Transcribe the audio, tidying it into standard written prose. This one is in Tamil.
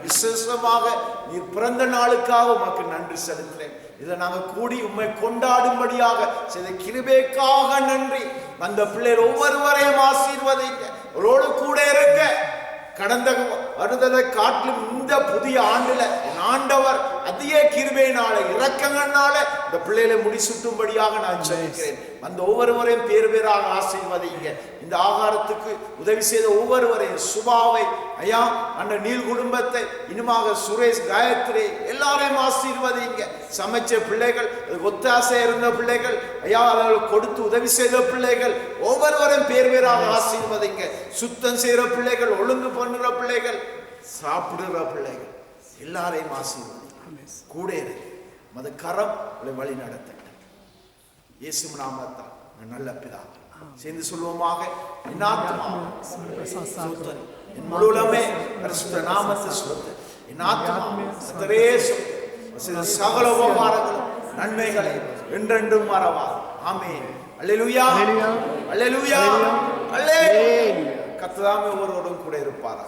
விசேஷமாக நீர் பிறந்த நாளுக்காக உமக்கு நன்றி செலுத்துகிறேன். இதை நாங்கள் கூடி உம்மை கொண்டாடும்படியாக செய்த கிருபைக்காக நன்றி. அந்த பிள்ளைகள் ஒவ்வொருவரையும் ஆசீர்வதிங்க, அவரோடு கூட இருக்க. கடந்த வருடத்தை காட்டிலும் இந்த புதிய ஆண்டுல ஆண்டவர் அதிக கிருபையினால இரக்கங்கள்னால இந்த பிள்ளைகளை முடிசூட்டும்படியாக நான் ஜெபிக்கிறேன். அந்த ஒவ்வொருவரையும் பேர் பேராக ஆசீர்வதிங்க. இந்த ஆகாரத்துக்கு உதவி செய்த ஒவ்வொருவரையும், சுபாவை ஐயா, அண்ணன் நீல் குடும்பத்தை, இனிமாக சுரேஷ், காயத்ரி எல்லாரையும் ஆசீர்வதிங்க. சமைச்ச பிள்ளைகள், ஒத்தாசை இருந்த பிள்ளைகள் ஐயா, அவர்கள் கொடுத்து உதவி செய்த பிள்ளைகள் ஒவ்வொருவரையும் பேர் பேராக ஆசீர்வதிங்க. சுத்தம் செய்கிற பிள்ளைகள், ஒழுங்கு பண்ணுற பிள்ளைகள், சாப்பிடுற பிள்ளைகள் எல்லாரையும் ஆசீர்வதிங்க. கூட மது கரம் வழி நடத்த இயேசு நாமத்தால் நல்ல பிதாவே சேர்ந்து சொல்வோமாக. என் ஆத்துமா ஸ்தோத்திரி, என் முழுவதுமே பரிசுத்த நாமத்தை ஸ்தோத்திரி. என் ஆத்துமா கர்த்தரே ஸ்தோத்திரி. சகல உபகாரங்களும் நன்மைகளை என்றென்றும் மறவா. ஆமென். அல்லேலூயா, அல்லேலூயா, அல்லேலூயா. கர்த்தர் ஒவ்வொருவரோடும் கூட இருப்பாரா.